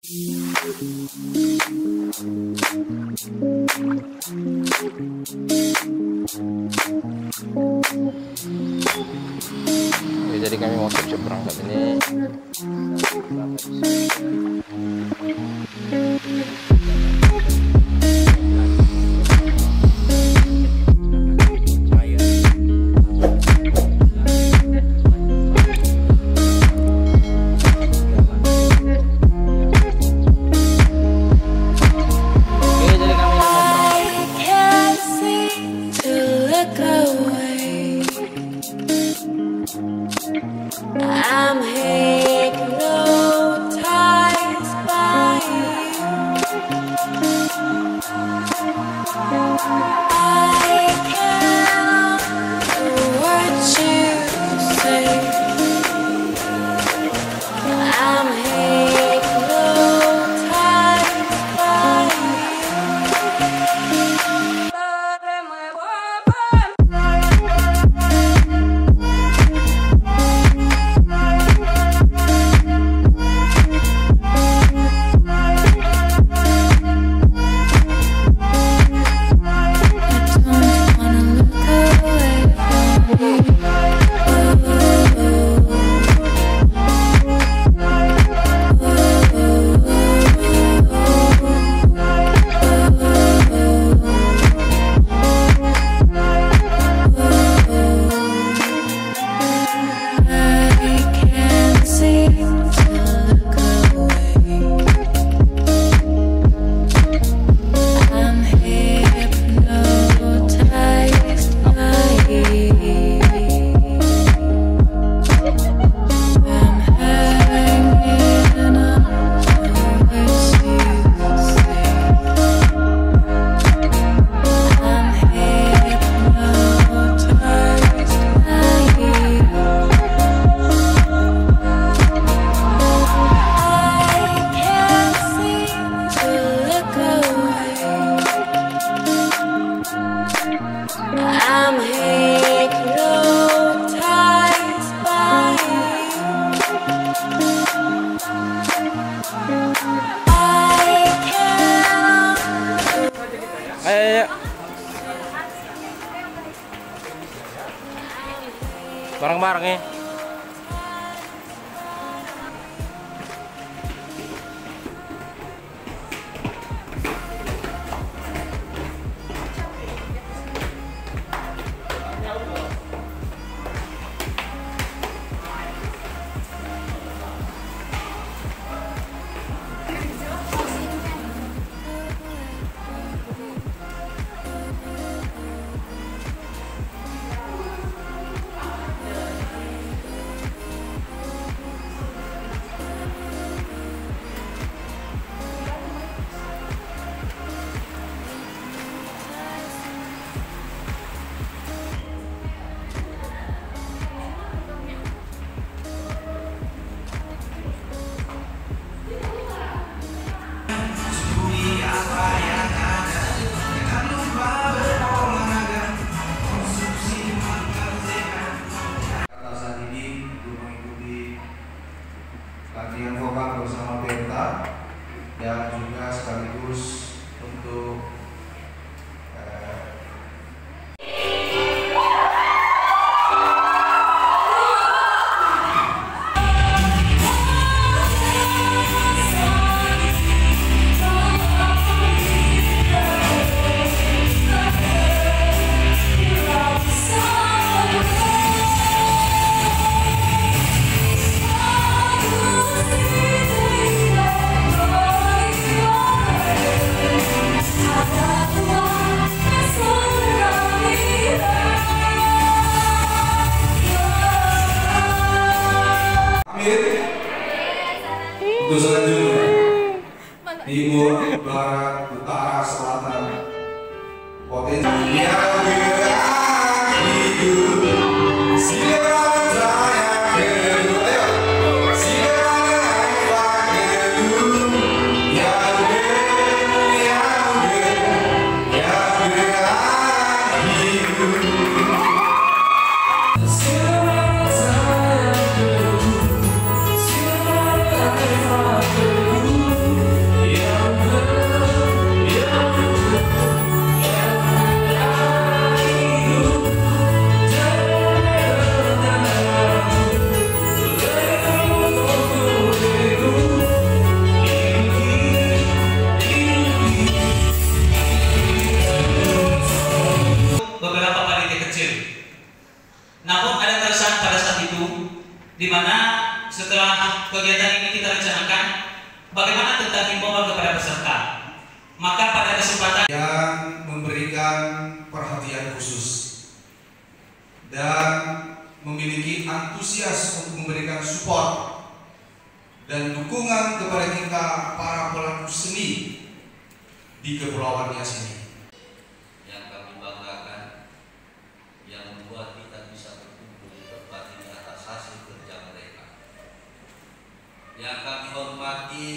Oke, jadi kami mau siap-siap berangkat ini. I'm hypnotized by you. I can't do what you say. I'm hypnotized by you. I'm hypnotized by you. I can't. Ayo. Bareng-bareng ya. Latihan vokal bersama Beta dan juga sekaligus untuk untuk selanjutnya timur, barat, utara, selatan potensi Bagaimana tentang himbauan kepada peserta? Maka pada kesempatan yang memberikan perhatian khusus dan memiliki antusias untuk memberikan support dan dukungan kepada kita para pelaku seni di Kepulauan Nias ini. Yang kami banggakan, yang membuat kita bisa berkumpul di tempat ini atas hasil kerja mereka. Yang kami hormati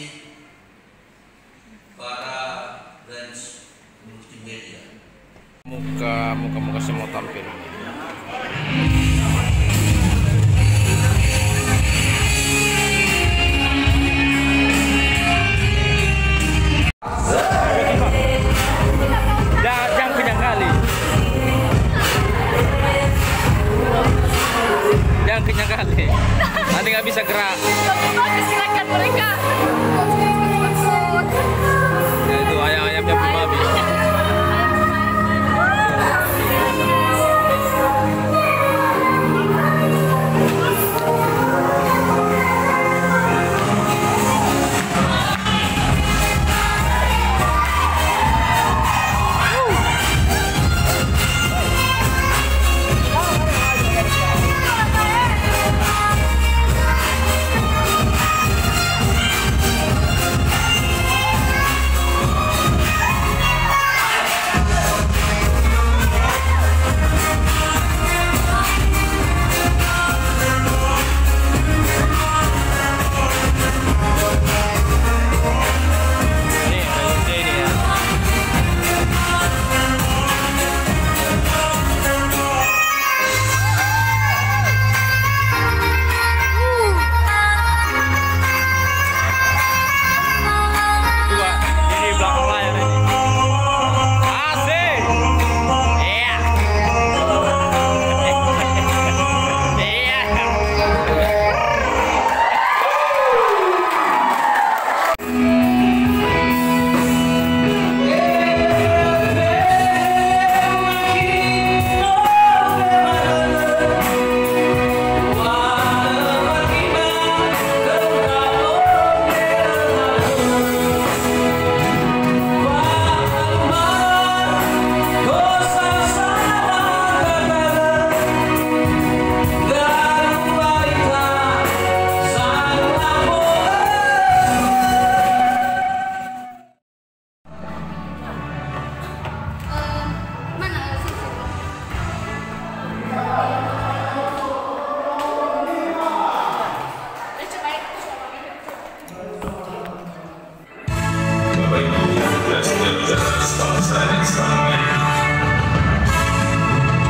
para brands multimedia. Muka semua tampil. Jangan kenyang kali. Jangan kenyang kali. Nanti nggak bisa gerak. Silakan mereka. Ya, itu ayam-ayamnya belum habis.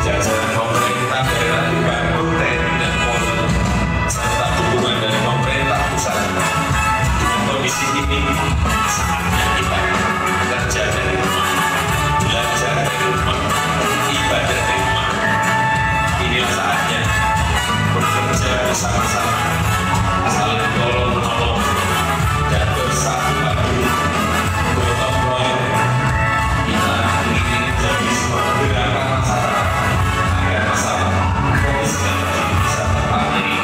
Jajaran pemerintah daerah dibantu TNI dan Polri serta dukungan dari pemerintah pusat. Dengan kondisi ini, saatnya kita bekerja dari rumah, belajar dari rumah, ibadah dari rumah. Inilah saatnya bekerja bersama-sama, saling tolong menolong dan bersatu padu. Gotong royong kita ingin menjadi sebuah gerakan masyarakat agar masalah COVID-19 bisa tertangani.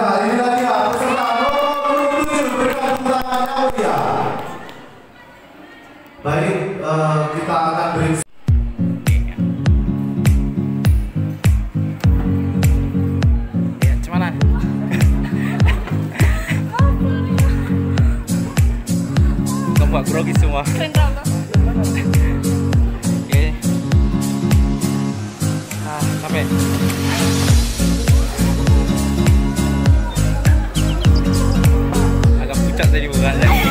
Ya, inilah dia peserta nomor 27, berikan tepuk tangan yang meriah. Baik, kita akan beri Ya, gimana? Kamu gak grogi semua. Keren banget. Oke. Sampai. Agak pucat tadi bukan lagi.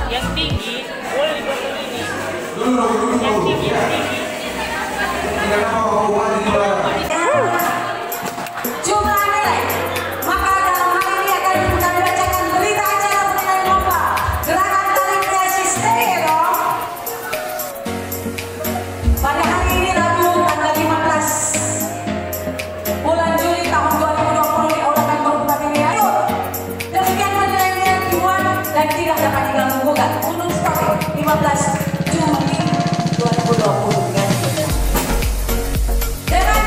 Yang tinggi boleh digotong ini. dulu. Yang tinggi. Jumlah nilai. Maka dalam hal ini akan dibacakan berita acara mengenai lomba gerakan tarik kreasi stereo. Pada hari ini Rabu tanggal 15 bulan Juli tahun 2020 di Aula Kantor Bupati Riau. Demikian penilaian dibuat dan tidak dapat diganggu gugat. Untuk stop 15 Juli 2020. Dengan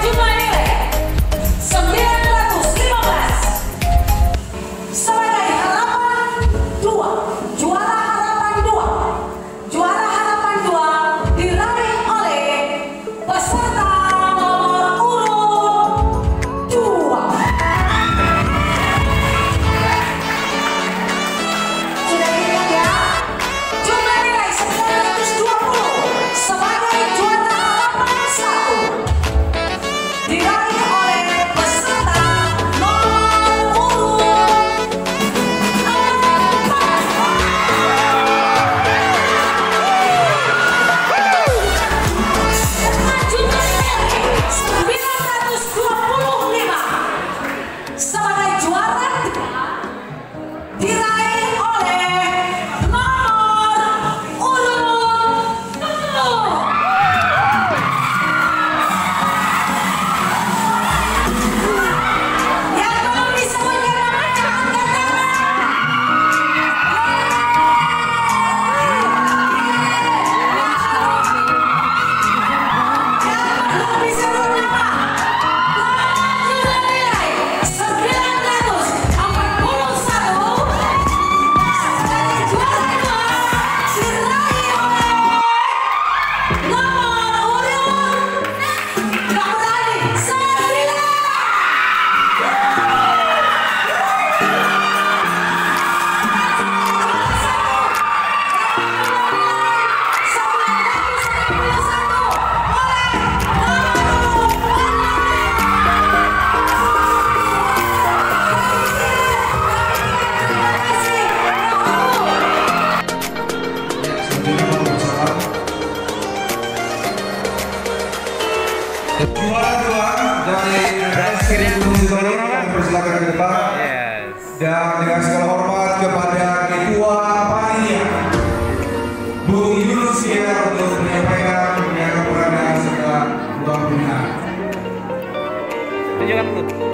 Dan dengan segala hormat kepada Ketua Panitia Bung Yunus Gier untuk menyampaikan pernyataan perdana serta doa pembinaan. Tunjukkan dulu.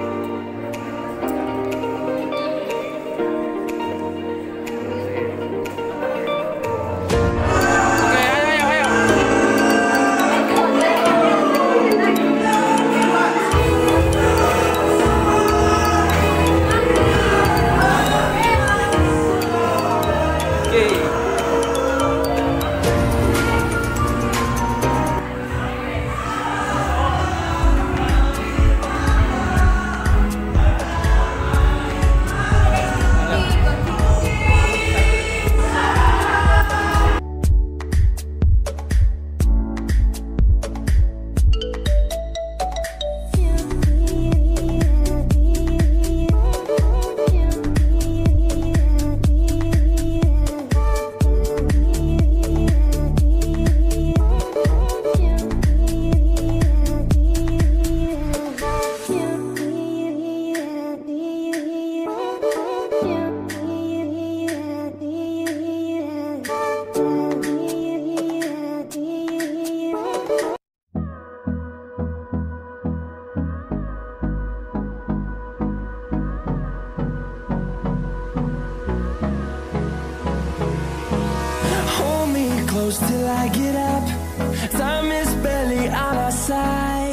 Hold me close till I get up. Time is barely on our side.